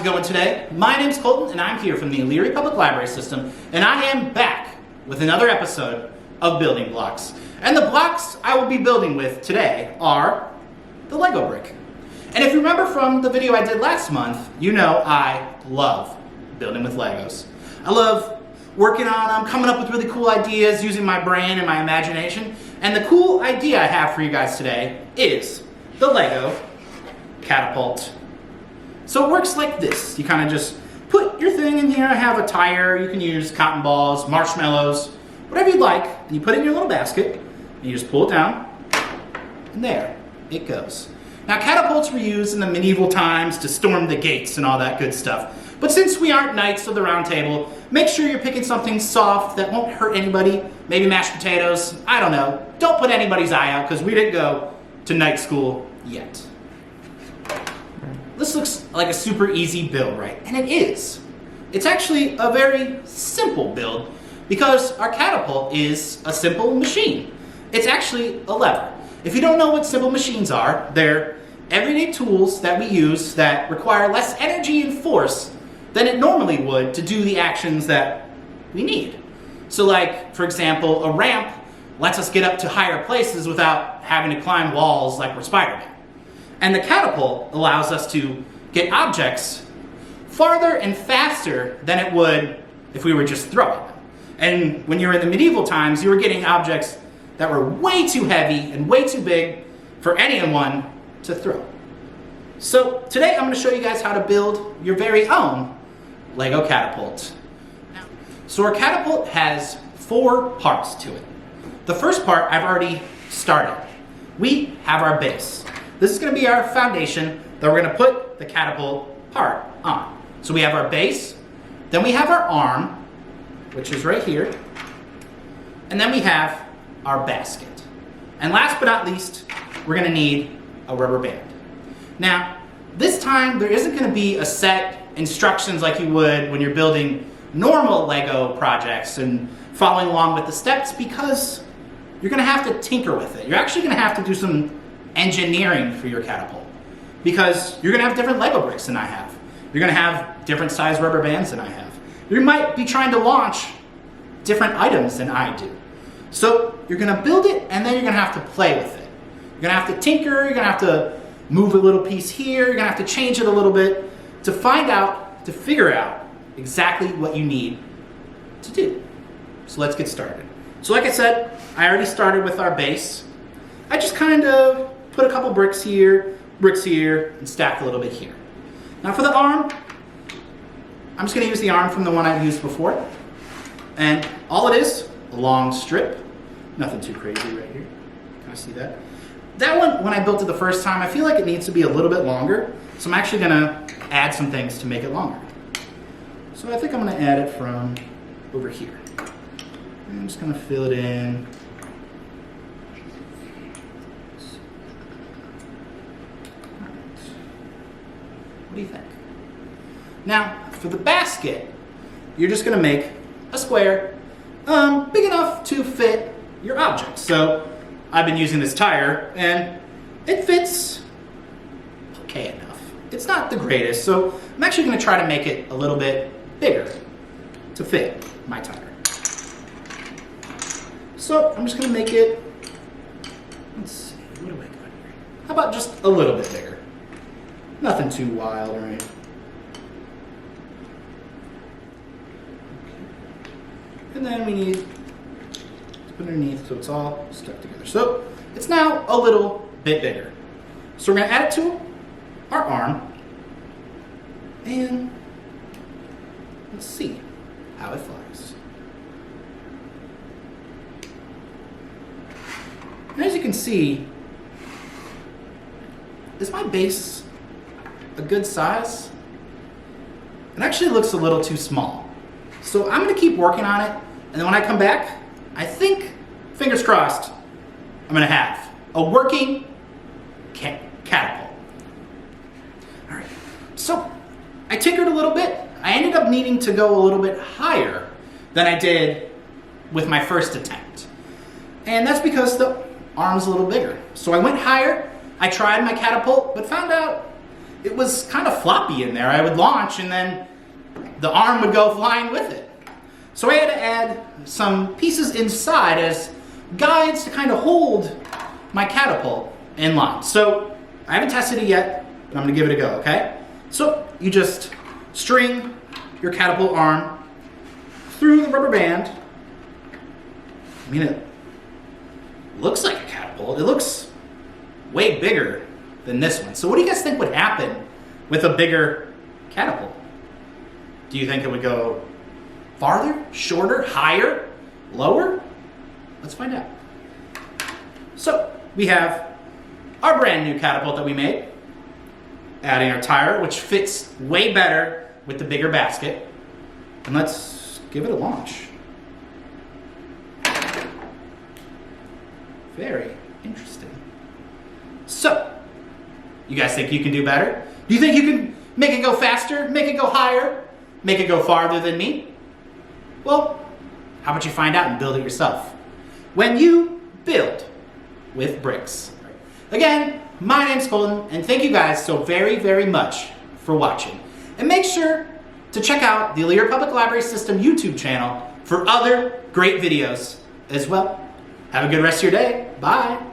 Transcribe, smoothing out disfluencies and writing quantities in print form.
it going today? My name's Colton, and I'm here from the Elyria Public Library System, and I am back with another episode of Building Blocks. And the blocks I will be building with today are the Lego brick. And if you remember from the video I did last month, you know I love building with Legos. I love working on them, coming up with really cool ideas, using my brain and my imagination. And the cool idea I have for you guys today is the Lego Catapult. So it works like this. You kind of just put your thing in here. I have a tire. You can use cotton balls, marshmallows, whatever you'd like. And you put it in your little basket, and you just pull it down, and there it goes. Now, catapults were used in the medieval times to storm the gates and all that good stuff. But since we aren't knights of the round table, make sure you're picking something soft that won't hurt anybody. Maybe mashed potatoes. I don't know. Don't put anybody's eye out because we didn't go to night school yet. This looks like a super easy build, right? And it is. It's actually a very simple build because our catapult is a simple machine. It's actually a lever. If you don't know what simple machines are, they're everyday tools that we use that require less energy and force than it normally would to do the actions that we need. So like, for example, a ramp lets us get up to higher places without having to climb walls like we're Spider-Man. And the catapult allows us to get objects farther and faster than it would if we were just throwing them. And when you were in the medieval times, you were getting objects that were way too heavy and way too big for anyone to throw. So today I'm going to show you guys how to build your very own Lego catapult. So our catapult has 4 parts to it. The first part I've already started. We have our base. This is going to be our foundation that we're going to put the catapult part on. So we have our base, then we have our arm, which is right here, and then we have our basket. And last but not least, we're going to need a rubber band. Now, this time there isn't going to be a set instructions like you would when you're building normal Lego projects and following along with the steps because you're going to have to tinker with it. You're actually going to have to do some engineering for your catapult because you're going to have different Lego bricks than I have. You're going to have different size rubber bands than I have. You might be trying to launch different items than I do. So you're going to build it and then you're going to have to play with it. You're going to have to tinker, you're going to have to move a little piece here, you're going to have to change it a little bit to figure out exactly what you need to do. So let's get started. So like I said, I already started with our base. I just kind of put a couple bricks here, and stacked a little bit here. Now for the arm, I'm just going to use the arm from the one I've used before. And all it is, a long strip. Nothing too crazy right here. Can I see that? That one, when I built it the first time, I feel like it needs to be a little bit longer. So I'm actually going to add some things to make it longer. So I think I'm going to add it from over here. I'm just going to fill it in. What do you think? Now, for the basket, you're just going to make a square big enough to fit your object. So I've been using this tire, and it fits okay enough. It's not the greatest, so I'm actually going to try to make it a little bit bigger to fit my tire. So I'm just going to make it, let's see, what do I got here? How about just a little bit bigger? Nothing too wild, right? And then we need to put it underneath so it's all stuck together. So it's now a little bit bigger. So we're going to add it to our arm. And let's see how it flies. And as you can see, is my base a good size? It actually looks a little too small. So I'm going to keep working on it, and then when I come back, I think, fingers crossed, I'm going to have a working catapult. All right, so I tinkered a little bit. I ended up needing to go a little bit higher than I did with my first attempt. And that's because the arm's a little bigger. So I went higher, I tried my catapult, but found out it was kind of floppy in there. I would launch and then the arm would go flying with it. So I had to add some pieces inside as guides to kind of hold my catapult in line. So I haven't tested it yet, but I'm gonna give it a go, okay? So you just string your catapult arm through the rubber band. I mean, it looks like a catapult. It looks way bigger than this one. So what do you guys think would happen with a bigger catapult? Do you think it would go farther, shorter, higher, lower? Let's find out. So we have our brand new catapult that we made, adding our tire, which fits way better with the bigger basket. And let's give it a launch. Very interesting. So, you guys think you can do better? Do you think you can make it go faster, make it go higher, make it go farther than me? Well, how about you find out and build it yourself when you build with bricks. Again, my name's Colton, and thank you guys so very, very much for watching. And make sure to check out the Elyria Public Library System YouTube channel for other great videos as well. Have a good rest of your day. Bye.